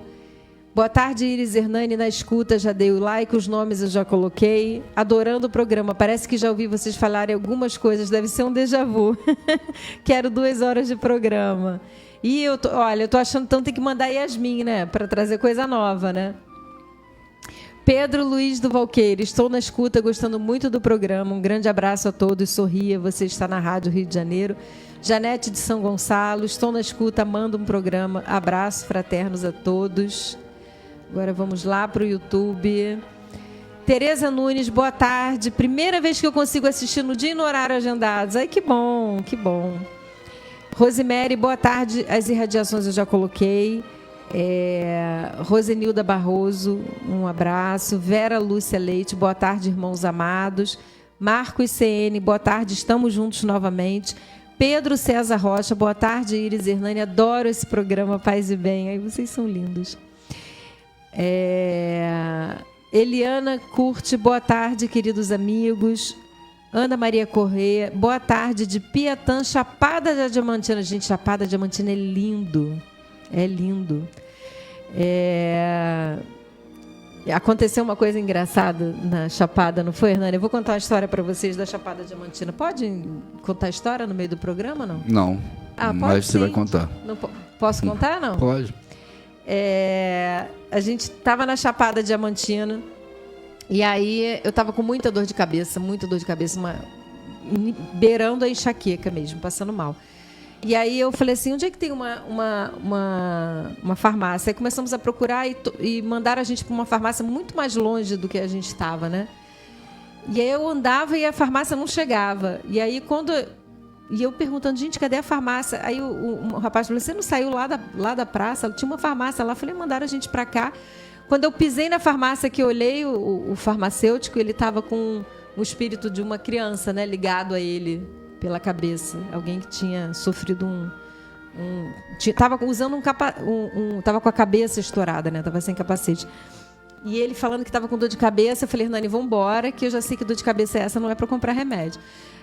Speaker 3: Boa tarde, Iris Hernani, na escuta, já dei o like, os nomes eu já coloquei. Adorando o programa, parece que já ouvi vocês falarem algumas coisas, deve ser um déjà vu. Quero 2 horas de programa. E eu tô achando, então tem que mandar Yasmin, né, para trazer coisa nova, né? Pedro Luiz do Valqueiro, estou na escuta, gostando muito do programa. Um grande abraço a todos, sorria, você está na Rádio Rio de Janeiro. Janete de São Gonçalo, estou na escuta, manda um programa. Abraços fraternos a todos. Agora vamos lá para o YouTube. Tereza Nunes, boa tarde. Primeira vez que eu consigo assistir no dia e no horário agendados. Ai, que bom, que bom. Rosemary, boa tarde. As irradiações eu já coloquei. Rosenilda Barroso, um abraço. Vera Lúcia Leite, boa tarde, irmãos amados. Marcos CN, boa tarde, estamos juntos novamente. Pedro César Rocha, boa tarde, Iris Hernani. Adoro esse programa, paz e bem. Ai, vocês são lindos. Eliana Curte, boa tarde, queridos amigos. Ana Maria Corrêa, boa tarde, de Piatã, Chapada da Diamantina. Gente, Chapada da Diamantina é lindo. É lindo. Aconteceu uma coisa engraçada na Chapada, não foi, Hernani? Eu vou contar uma história para vocês da Chapada Diamantina. Pode contar a história no meio do programa, não?
Speaker 2: Não, mas você vai contar.
Speaker 3: Não, posso contar, não?
Speaker 2: Pode.
Speaker 3: A gente estava na Chapada Diamantina e aí eu estava com muita dor de cabeça, beirando a enxaqueca mesmo, passando mal. E aí eu falei assim, onde é que tem uma farmácia? Aí começamos a procurar e mandaram a gente para uma farmácia muito mais longe do que a gente estava, né? E aí eu andava e a farmácia não chegava. E aí eu perguntando, gente, cadê a farmácia? Aí o rapaz falou, você não saiu lá da praça? Tinha uma farmácia lá. Eu falei, mandaram a gente para cá. Quando eu pisei na farmácia, que eu olhei o farmacêutico, ele estava com o espírito de uma criança, né, ligado a ele pela cabeça. Alguém que tinha sofrido Tava usando tava com a cabeça estourada, né? Tava sem capacete. E ele falando que estava com dor de cabeça, eu falei, Hernani, vamos embora, que eu já sei que dor de cabeça é essa, não é para comprar remédio.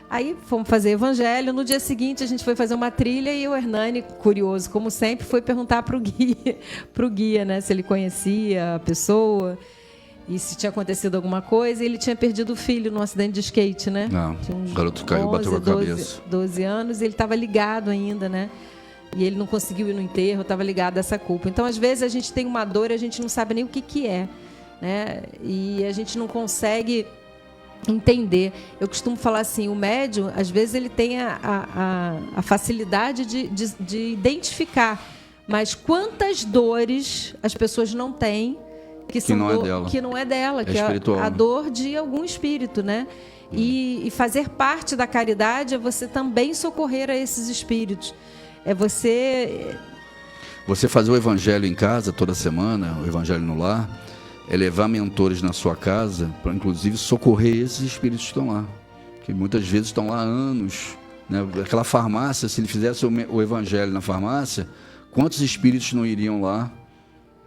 Speaker 3: Aí fomos fazer evangelho, no dia seguinte a gente foi fazer uma trilha e o Hernani, curioso como sempre, foi perguntar para o guia, né, se ele conhecia a pessoa e se tinha acontecido alguma coisa. E ele tinha perdido o filho num acidente de skate, né?
Speaker 2: Não, o garoto caiu, bateu a cabeça.
Speaker 3: 12 anos, e ele estava ligado ainda, né? E ele não conseguiu ir no enterro, estava ligado a essa culpa. Então, às vezes, a gente tem uma dor e a gente não sabe nem o que é, né? E a gente não consegue entender. Eu costumo falar assim, o médium, às vezes, ele tem a facilidade de identificar, mas quantas dores as pessoas não têm que não é dela, que é a dor de algum espírito, né? E fazer parte da caridade é você também socorrer a esses espíritos. É você
Speaker 2: fazer o evangelho em casa toda semana, o evangelho no lar, é levar mentores na sua casa para, inclusive, socorrer esses espíritos que estão lá, que muitas vezes estão lá há anos, né? Aquela farmácia, se ele fizesse o evangelho na farmácia, quantos espíritos não iriam lá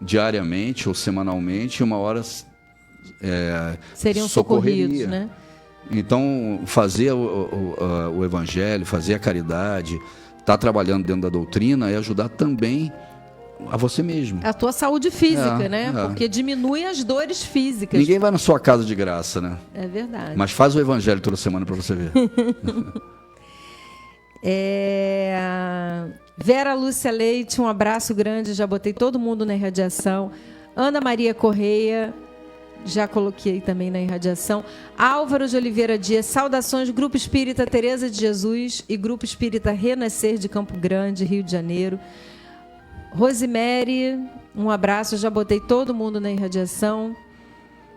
Speaker 2: diariamente ou semanalmente, e uma hora
Speaker 3: seriam socorridos, né?
Speaker 2: Então, fazer o evangelho, fazer a caridade, estar trabalhando dentro da doutrina é ajudar também a você mesmo.
Speaker 3: A tua saúde física, né? Porque diminui as dores físicas.
Speaker 2: Ninguém vai na sua casa de graça, né?
Speaker 3: É verdade.
Speaker 2: Mas faz o evangelho toda semana para você ver.
Speaker 3: Vera Lúcia Leite, um abraço grande, já botei todo mundo na irradiação. Ana Maria Correia, já coloquei também na irradiação. Álvaro de Oliveira Dias, saudações, Grupo Espírita Teresa de Jesus e Grupo Espírita Renascer de Campo Grande, Rio de Janeiro. Rosemary, um abraço, já botei todo mundo na irradiação.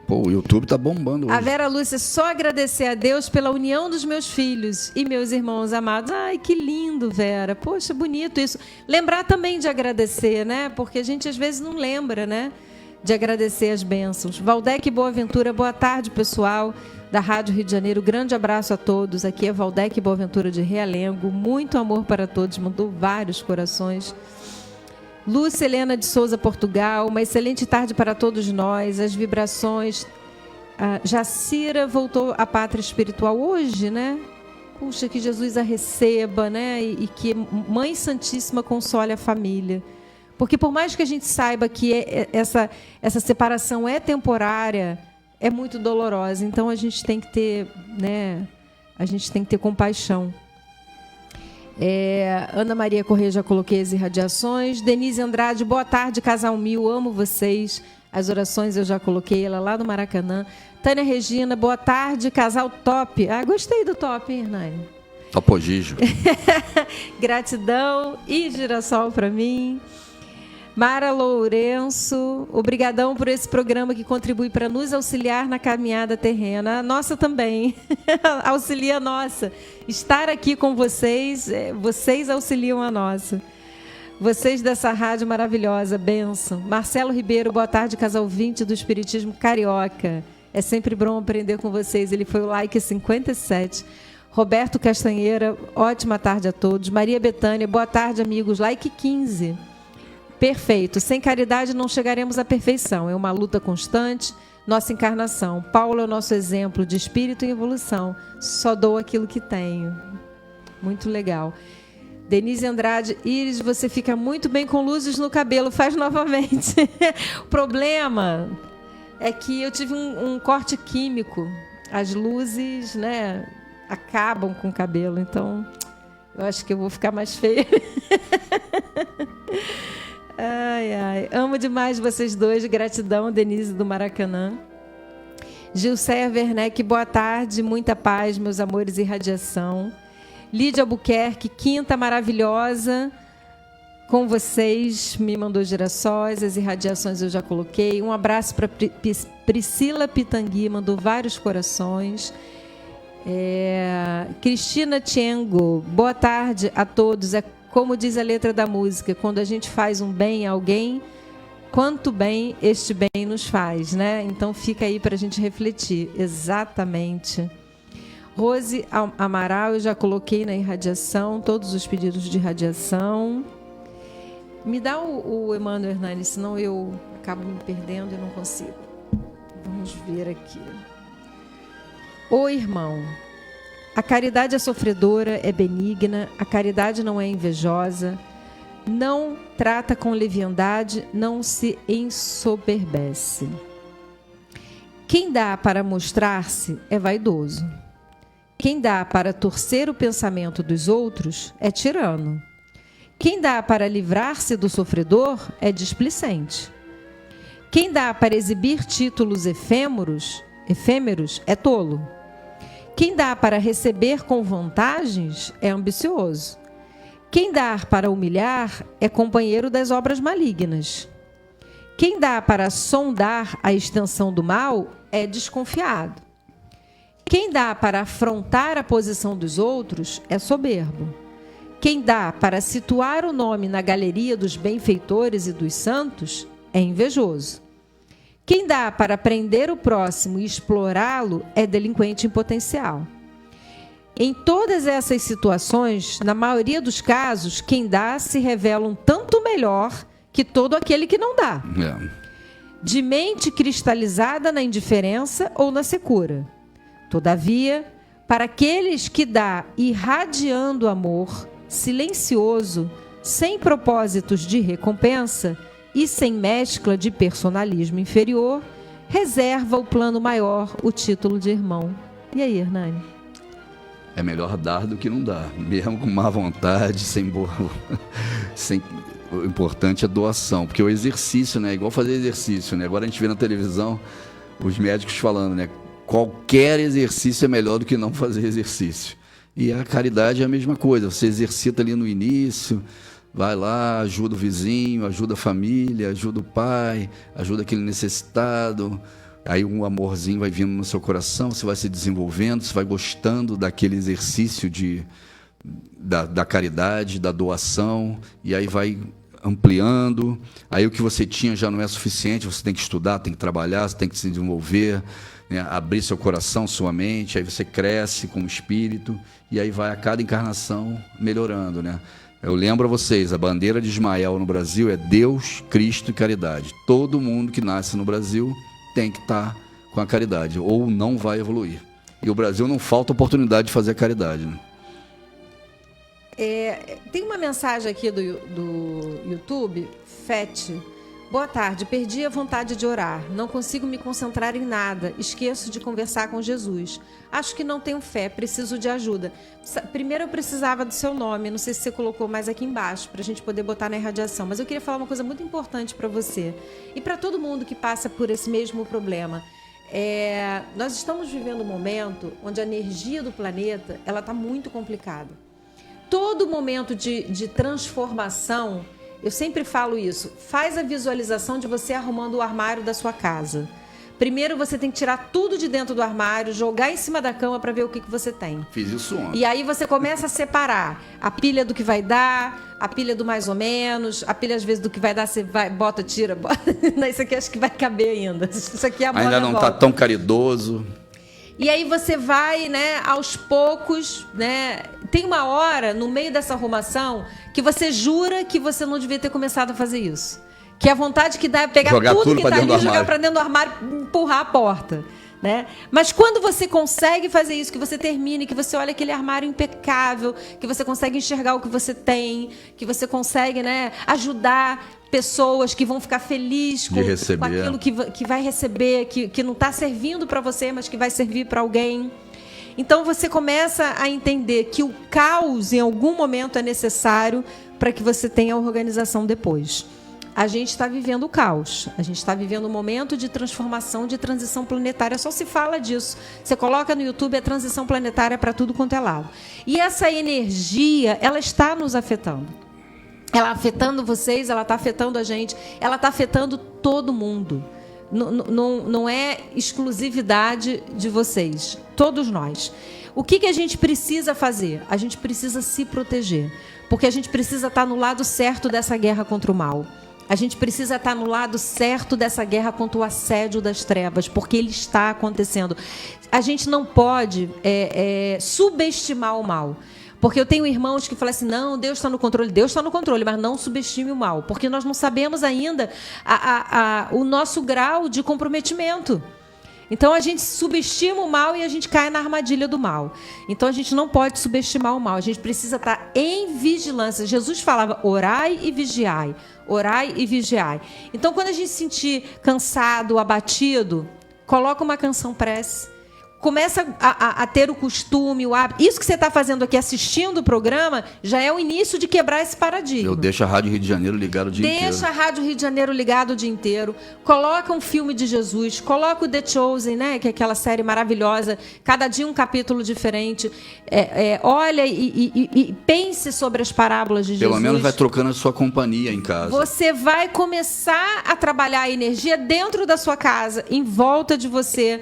Speaker 2: Pô, o YouTube tá bombando hoje.
Speaker 3: A Vera Lúcia, só agradecer a Deus pela união dos meus filhos e meus irmãos amados. Ai, que lindo, Vera. Poxa, bonito isso. Lembrar também de agradecer, né? Porque a gente às vezes não lembra, né? De agradecer as bênçãos. Valdec Boaventura, boa tarde, pessoal da Rádio Rio de Janeiro. Grande abraço a todos. Aqui é Valdec Boaventura de Realengo. Muito amor para todos. Mandou vários corações. Lúcia Helena de Souza, Portugal. Uma excelente tarde para todos nós. As vibrações. A Jacira voltou à pátria espiritual hoje, né? Puxa, que Jesus a receba, né? E que Mãe Santíssima console a família. Porque por mais que a gente saiba que essa separação é temporária, é muito dolorosa. Então a gente tem que ter, né? A gente tem que ter compaixão. Ana Maria Correia, já coloquei as irradiações. Denise Andrade, boa tarde, Casal Mil, amo vocês. As orações eu já coloquei, ela lá no Maracanã. Tânia Regina, boa tarde, Casal Top. Ah, gostei do Top, hein, Hernani?
Speaker 2: Topogígio.
Speaker 3: Gratidão e girassol para mim. Mara Lourenço, obrigadão por esse programa que contribui para nos auxiliar na caminhada terrena. A nossa também, auxilia a nossa. Estar aqui com vocês, vocês auxiliam a nossa. Vocês dessa rádio maravilhosa, bênção. Marcelo Ribeiro, boa tarde, casal 20 do Espiritismo Carioca. É sempre bom aprender com vocês. Ele foi o like 57. Roberto Castanheira, ótima tarde a todos. Maria Betânia, boa tarde, amigos. Like 15. Perfeito. Sem caridade não chegaremos à perfeição. É uma luta constante. Nossa encarnação. Paulo é o nosso exemplo de espírito em evolução. Só dou aquilo que tenho. Muito legal. Denise Andrade, Iris, você fica muito bem com luzes no cabelo. Faz novamente. O problema é que eu tive um corte químico. As luzes, né, acabam com o cabelo. Então, eu acho que eu vou ficar mais feia. Ai, ai. Amo demais vocês dois. Gratidão, Denise do Maracanã. Gilceia Werneck, boa tarde. Muita paz, meus amores e radiação. Lídia Albuquerque, quinta maravilhosa com vocês. Me mandou girassóis, as irradiações eu já coloquei. Um abraço para Priscila Pitangui, mandou vários corações. Cristina Tiengo, boa tarde a todos. Como diz a letra da música, quando a gente faz um bem a alguém, quanto bem este bem nos faz, né? Então fica aí para a gente refletir. Exatamente. Rose Amaral, eu já coloquei na irradiação, todos os pedidos de irradiação. Me dá o Emmanuel, Hernani, senão eu acabo me perdendo e não consigo. Vamos ver aqui. Ô irmão, a caridade é sofredora, é benigna, a caridade não é invejosa, não trata com leviandade, não se ensoberbece. Quem dá para mostrar-se é vaidoso. Quem dá para torcer o pensamento dos outros é tirano. Quem dá para livrar-se do sofredor é displicente. Quem dá para exibir títulos efêmeros é tolo. Quem dá para receber com vantagens é ambicioso. Quem dá para humilhar é companheiro das obras malignas. Quem dá para sondar a extensão do mal é desconfiado. Quem dá para afrontar a posição dos outros é soberbo. Quem dá para situar o nome na galeria dos benfeitores e dos santos é invejoso. Quem dá para prender o próximo e explorá-lo é delinquente em potencial. Em todas essas situações, na maioria dos casos, quem dá se revela um tanto melhor que todo aquele que não dá. De mente cristalizada na indiferença ou na secura. Todavia, para aqueles que dá irradiando amor, silencioso, sem propósitos de recompensa e sem mescla de personalismo inferior, reserva o plano maior, o título de irmão. E aí, Hernani?
Speaker 2: É melhor dar do que não dar, mesmo com má vontade, sem boa... O importante é doação, porque o exercício, né? É igual fazer exercício, né? Agora a gente vê na televisão os médicos falando, né? Qualquer exercício é melhor do que não fazer exercício. E a caridade é a mesma coisa, você exercita ali no início, vai lá, ajuda o vizinho, ajuda a família, ajuda o pai, ajuda aquele necessitado. Aí um amorzinho vai vindo no seu coração, você vai se desenvolvendo, você vai gostando daquele exercício da caridade, da doação, e aí vai ampliando. Aí o que você tinha já não é suficiente, você tem que estudar, tem que trabalhar, você tem que se desenvolver, né? Abrir seu coração, sua mente, aí você cresce como espírito, e aí vai a cada encarnação melhorando, né? Eu lembro a vocês, a bandeira de Ismael no Brasil é Deus, Cristo e caridade. Todo mundo que nasce no Brasil tem que estar com a caridade, ou não vai evoluir. E o Brasil não falta oportunidade de fazer a caridade, né?
Speaker 3: Tem uma mensagem aqui do YouTube, Fete. Boa tarde, perdi a vontade de orar, não consigo me concentrar em nada, esqueço de conversar com Jesus. Acho que não tenho fé, preciso de ajuda. Primeiro eu precisava do seu nome, não sei se você colocou mais aqui embaixo, para a gente poder botar na irradiação, mas eu queria falar uma coisa muito importante para você e para todo mundo que passa por esse mesmo problema. Nós estamos vivendo um momento onde a energia do planeta está muito complicada. Todo momento de transformação, eu sempre falo isso, faz a visualização de você arrumando o armário da sua casa. Primeiro você tem que tirar tudo de dentro do armário, jogar em cima da cama para ver o que você tem.
Speaker 2: Fiz isso ontem.
Speaker 3: E aí você começa a separar a pilha do que vai dar, a pilha do mais ou menos, a pilha às vezes do que vai dar, você vai, bota, tira, bota. Não, isso aqui acho que vai caber ainda. Isso aqui é a bola.
Speaker 2: Ainda não está tão caridoso.
Speaker 3: E aí você vai, né, aos poucos, né? Tem uma hora no meio dessa arrumação que você jura que você não devia ter começado a fazer isso. Que a vontade que dá é pegar tudo que está ali, jogar para dentro do armário, empurrar a porta, né? Mas quando você consegue fazer isso, que você termine, que você olha aquele armário impecável, que você consegue enxergar o que você tem, que você consegue, né, ajudar pessoas que vão ficar felizes com aquilo que vai receber, que não está servindo para você, mas que vai servir para alguém. Então você começa a entender que o caos em algum momento é necessário para que você tenha a organização depois. A gente está vivendo o caos, a gente está vivendo um momento de transformação, de transição planetária, só se fala disso. Você coloca no YouTube a transição planetária para tudo quanto é lado. E essa energia, ela está nos afetando. Ela afetando vocês, ela está afetando a gente, ela está afetando todo mundo. Não é exclusividade de vocês, todos nós. O que a gente precisa fazer? A gente precisa se proteger, porque a gente precisa estar no lado certo dessa guerra contra o mal. A gente precisa estar no lado certo dessa guerra contra o assédio das trevas, porque ele está acontecendo. A gente não pode subestimar o mal. Porque eu tenho irmãos que falam assim, não, Deus está no controle. Deus está no controle, mas não subestime o mal. Porque nós não sabemos ainda o nosso grau de comprometimento. Então, a gente subestima o mal e a gente cai na armadilha do mal. Então, a gente não pode subestimar o mal. A gente precisa estar em vigilância. Jesus falava, orai e vigiai. Orai e vigiai. Então, quando a gente se sentir cansado, abatido, coloca uma canção prece. Começa a ter o costume, o hábito. Isso que você está fazendo aqui, assistindo o programa, já é o início de quebrar esse paradigma.
Speaker 2: Eu deixo a Rádio Rio de Janeiro ligado o dia inteiro.
Speaker 3: Deixa a Rádio Rio de Janeiro ligado o dia inteiro. Coloca um filme de Jesus. Coloca o The Chosen, né? Que é aquela série maravilhosa. Cada dia um capítulo diferente. Olha e pense sobre as parábolas de Jesus.
Speaker 2: Pelo menos vai trocando a sua companhia em casa.
Speaker 3: Você vai começar a trabalhar a energia dentro da sua casa, em volta de você.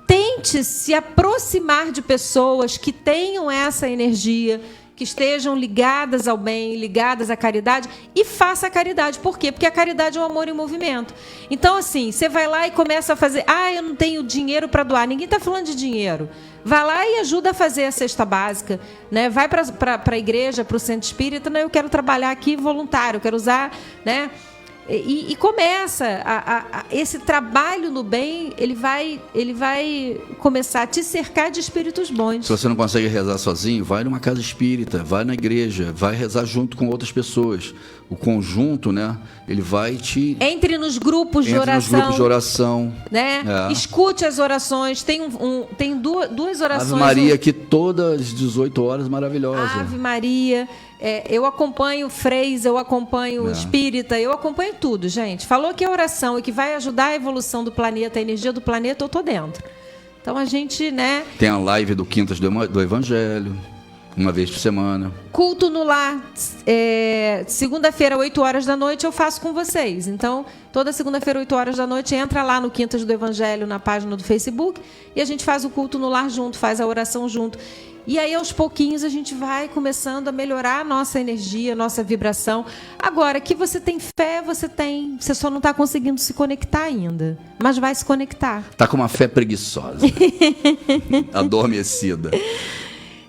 Speaker 3: Tente se aproximar de pessoas que tenham essa energia, que estejam ligadas ao bem, ligadas à caridade, e faça a caridade. Por quê? Porque a caridade é o amor em movimento. Então, assim, você vai lá e começa a fazer... eu não tenho dinheiro para doar. Ninguém está falando de dinheiro. Vai lá e ajuda a fazer a cesta básica. Né? Vai para a igreja, para o centro espírita. Eu quero trabalhar aqui voluntário, eu quero usar... né? E começa esse trabalho no bem, ele vai começar a te cercar de espíritos bons.
Speaker 2: Se você não consegue rezar sozinho, vai numa casa espírita, vai na igreja, vai rezar junto com outras pessoas. O conjunto, né? Ele vai te...
Speaker 3: Entre nos grupos de oração.
Speaker 2: Nos grupos de oração.
Speaker 3: Né? Escute as orações. Tem duas orações.
Speaker 2: Ave Maria aqui todas as 18 horas, maravilhosa.
Speaker 3: Ave Maria. Eu acompanho Freis, eu acompanho Espírita, eu acompanho tudo, gente. Falou que é oração e que vai ajudar a evolução do planeta, a energia do planeta, eu tô dentro. Então a gente, né...
Speaker 2: Tem a live do Quintas do Evangelho, uma vez por semana.
Speaker 3: Culto no lar, segunda-feira, 8 horas da noite, eu faço com vocês. Então, toda segunda-feira, 8 horas da noite, entra lá no Quintas do Evangelho, na página do Facebook, e a gente faz o culto no lar junto, faz a oração junto. E aí, aos pouquinhos, a gente vai começando a melhorar a nossa energia, a nossa vibração. Agora, que você tem fé, você tem. Você só não está conseguindo se conectar ainda. Mas vai se conectar.
Speaker 2: Está com uma fé preguiçosa. Adormecida.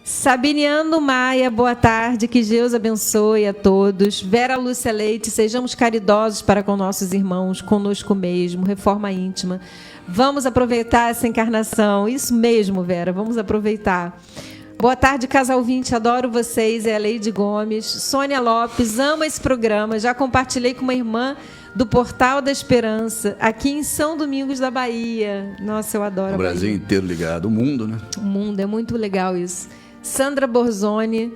Speaker 3: Sabiniano Maia, boa tarde. Que Deus abençoe a todos. Vera Lúcia Leite, sejamos caridosos para com nossos irmãos, conosco mesmo. Reforma íntima. Vamos aproveitar essa encarnação. Isso mesmo, Vera, vamos aproveitar. Boa tarde, casal 20, adoro vocês, é a Leide Gomes. Sônia Lopes, amo esse programa, já compartilhei com uma irmã do Portal da Esperança, aqui em São Domingos da Bahia. Nossa, eu adoro
Speaker 2: o Brasil inteiro ligado, o mundo, né?
Speaker 3: O mundo, é muito legal isso. Sandra Borzoni,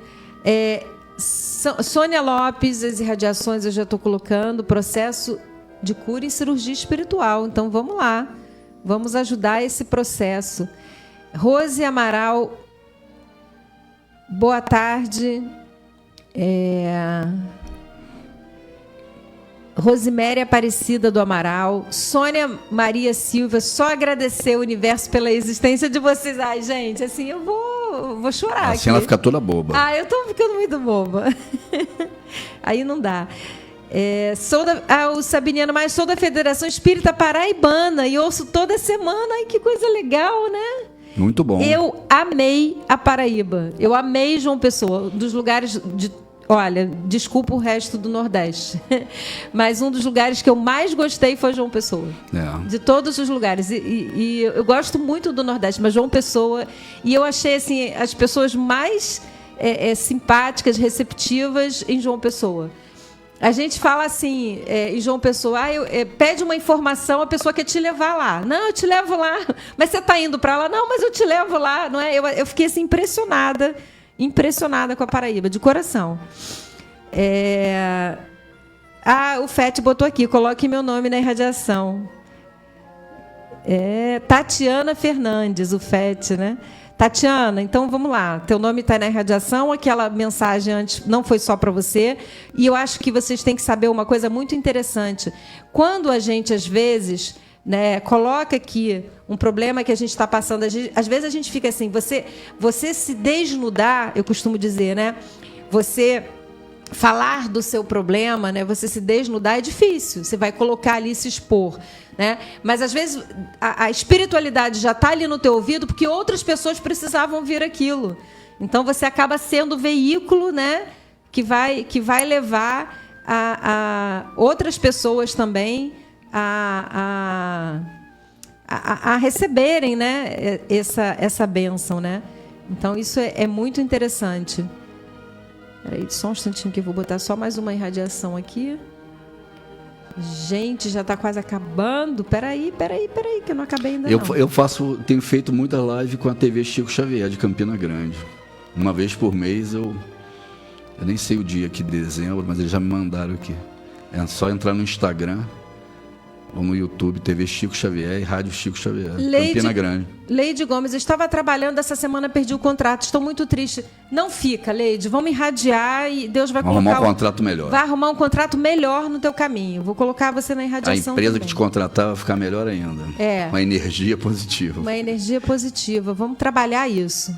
Speaker 3: Sônia Lopes, as irradiações eu já estou colocando, processo de cura em cirurgia espiritual, então vamos lá, vamos ajudar esse processo. Rose Amaral, boa tarde. Rosiméria Aparecida do Amaral. Sônia Maria Silva, só agradecer o universo pela existência de vocês. Ai, gente, assim, eu vou chorar.
Speaker 2: Assim aqui. Ela fica toda boba.
Speaker 3: Eu tô ficando muito boba. Aí não dá. O Sabiniano, mas sou da Federação Espírita Paraibana e ouço toda semana. Ai, que coisa legal, né?
Speaker 2: Muito bom.
Speaker 3: Eu amei a Paraíba. Eu amei João Pessoa, dos lugares de... Olha, desculpa o resto do Nordeste, mas um dos lugares que eu mais gostei foi João Pessoa. De todos os lugares. E eu gosto muito do Nordeste, mas João Pessoa... E eu achei assim, as pessoas mais simpáticas, receptivas em João Pessoa. A gente fala assim, em João Pessoa, pede uma informação, a pessoa quer te levar lá. Não, eu te levo lá. Mas você está indo para lá? Não, mas eu te levo lá. Não é? Eu fiquei assim, impressionada com a Paraíba, de coração. O FET botou aqui, coloque meu nome na irradiação. Tatiana Fernandes, o FET, né? Tatiana, então vamos lá. Teu nome está na irradiação, aquela mensagem antes não foi só para você. E eu acho que vocês têm que saber uma coisa muito interessante. Quando a gente, às vezes, né, coloca aqui um problema que a gente está passando, às vezes a gente fica assim, você se desnudar, eu costumo dizer, né? Você falar do seu problema, né? Você se desnudar é difícil. Você vai colocar ali, se expor, né? Mas às vezes a espiritualidade já está ali no teu ouvido porque outras pessoas precisavam ouvir aquilo. Então você acaba sendo o veículo, né, que vai levar a outras pessoas também a receberem, né, essa bênção, né? Então isso é muito interessante. Peraí, só um instantinho que eu vou botar só mais uma irradiação aqui. Gente, já está quase acabando. Peraí, que eu não acabei ainda não.
Speaker 2: Tenho feito muita live com a TV Chico Xavier de Campina Grande. Uma vez por mês eu nem sei o dia aqui de dezembro, mas eles já me mandaram aqui. É só entrar no Instagram ou no YouTube, TV Chico Xavier e Rádio Chico Xavier, Campina Grande.
Speaker 3: Leide Gomes, eu estava trabalhando essa semana, perdi o contrato, estou muito triste. Não fica, Leide, vamos irradiar e Deus vai colocar...
Speaker 2: arrumar um contrato melhor.
Speaker 3: Vai arrumar um contrato melhor no teu caminho. Vou colocar você na irradiação.
Speaker 2: A empresa
Speaker 3: também.
Speaker 2: Que te contratar vai ficar melhor ainda. Uma energia positiva.
Speaker 3: Uma energia positiva. Vamos trabalhar isso.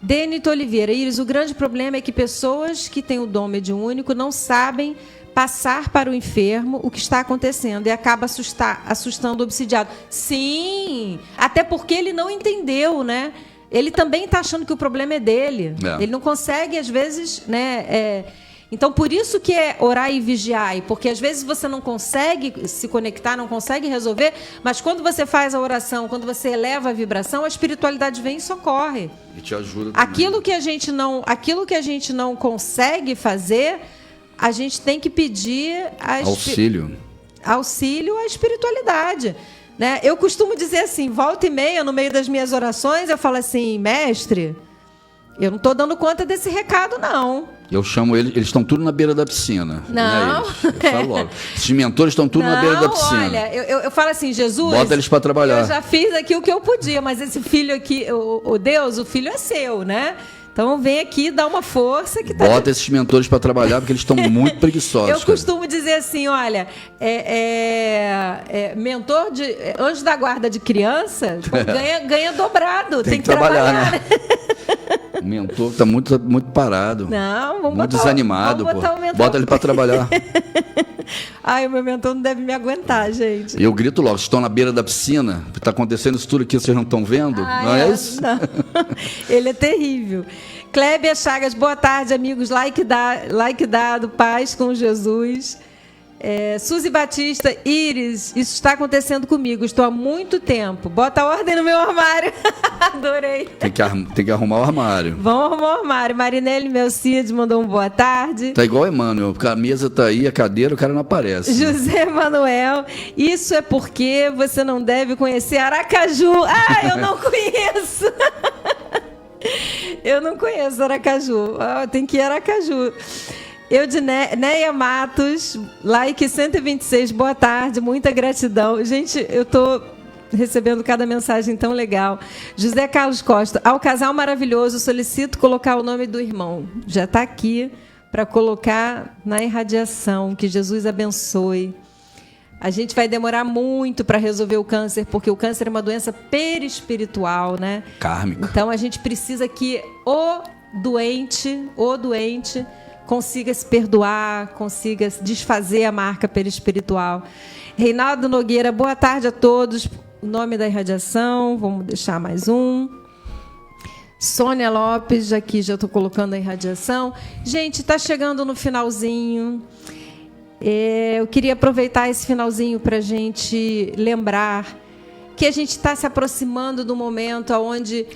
Speaker 3: Denito Oliveira, Iris, o grande problema é que pessoas que têm o dom mediúnico não sabem passar para o enfermo o que está acontecendo e acaba assustando o obsidiado. Sim, até porque ele não entendeu, né? Ele também está achando que o problema é dele. Ele não consegue, às vezes, né? Então, por isso que é orar e vigiar, porque às vezes você não consegue se conectar, não consegue resolver, mas quando você faz a oração, quando você eleva a vibração, a espiritualidade vem e socorre.
Speaker 2: E te ajuda também.
Speaker 3: Aquilo que a gente não consegue fazer, a gente tem que pedir auxílio à espiritualidade, né? Eu costumo dizer assim, volta e meia, no meio das minhas orações, eu falo assim, mestre, eu não estou dando conta desse recado, não.
Speaker 2: Eu chamo eles estão tudo na beira da piscina.
Speaker 3: Não.
Speaker 2: Né, eu falo logo. Esses mentores estão tudo na beira da piscina.
Speaker 3: Olha, eu falo assim, Jesus...
Speaker 2: Bota eles para trabalhar.
Speaker 3: Eu já fiz aqui o que eu podia, mas esse filho aqui, o Deus, o filho é seu, né? Então vem aqui, dá uma força que tá.
Speaker 2: Bota esses mentores para trabalhar, porque eles estão muito preguiçosos.
Speaker 3: Eu costumo dizer assim, olha, mentor de anjo da guarda de criança, ganha dobrado, tem que trabalhar. Né?
Speaker 2: O mentor está muito parado.
Speaker 3: Não, vamos
Speaker 2: muito desanimado,
Speaker 3: vamos botar o mentor.
Speaker 2: Bota ele para trabalhar.
Speaker 3: Ai, o meu mentor não deve me aguentar, gente.
Speaker 2: Eu grito logo, estão na beira da piscina, está acontecendo isso tudo aqui, vocês não estão vendo? Não é isso?
Speaker 3: Não. Ele é terrível. Clébia Chagas, boa tarde, amigos. Like dado, paz com Jesus. Suzy Batista, Iris, isso está acontecendo comigo. Estou há muito tempo. Bota ordem no meu armário. Adorei.
Speaker 2: Tem que arrumar o armário.
Speaker 3: Vamos arrumar o armário. Marinelli Melcide mandou um boa tarde.
Speaker 2: Tá igual Emmanuel, porque a mesa tá aí, a cadeira, o cara não aparece.
Speaker 3: José Manuel, isso é porque você não deve conhecer Aracaju. Eu não conheço. Eu não conheço Aracaju. Tem que ir a Aracaju. Neia Matos, like 126, boa tarde, muita gratidão. Gente, eu estou recebendo cada mensagem tão legal. José Carlos Costa, ao casal maravilhoso, solicito colocar o nome do irmão. Já está aqui para colocar na irradiação. Que Jesus abençoe. A gente vai demorar muito para resolver o câncer, porque o câncer é uma doença perispiritual, né?
Speaker 2: Kármica.
Speaker 3: Então, a gente precisa que o doente consiga se perdoar, consiga desfazer a marca perispiritual. Reinaldo Nogueira, boa tarde a todos. O nome da irradiação, vamos deixar mais um. Sônia Lopes, aqui já estou colocando a irradiação. Gente, está chegando no finalzinho. Eu queria aproveitar esse finalzinho para a gente lembrar que a gente está se aproximando do momento onde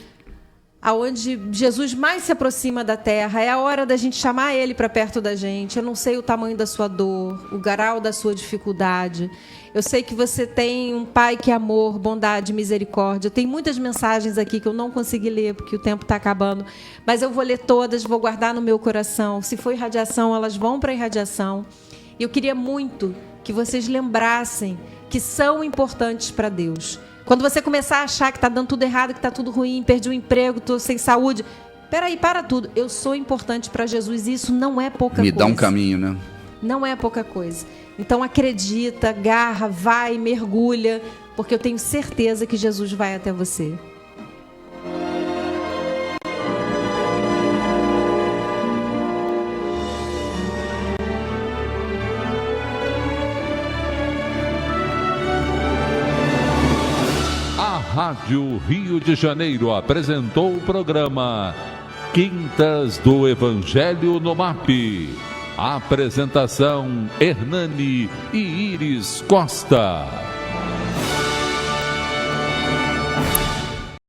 Speaker 3: Jesus mais se aproxima da terra. É a hora da gente chamar Ele para perto da gente. Eu não sei o tamanho da sua dor, o grau da sua dificuldade. Eu sei que você tem um Pai que é amor, bondade, misericórdia. Tem muitas mensagens aqui que eu não consegui ler, porque o tempo está acabando. Mas eu vou ler todas, vou guardar no meu coração. Se for irradiação, elas vão para a irradiação. E eu queria muito que vocês lembrassem que são importantes para Deus. Quando você começar a achar que está dando tudo errado, que está tudo ruim, perdi o emprego, estou sem saúde, peraí, para tudo. Eu sou importante para Jesus e isso não é pouca coisa.
Speaker 2: Me dá um caminho, né?
Speaker 3: Não é pouca coisa. Então acredita, garra, vai, mergulha, porque eu tenho certeza que Jesus vai até você.
Speaker 1: Rádio Rio de Janeiro apresentou o programa Quintas do Evangelho no MAP. Apresentação: Hernani e Iris Costa.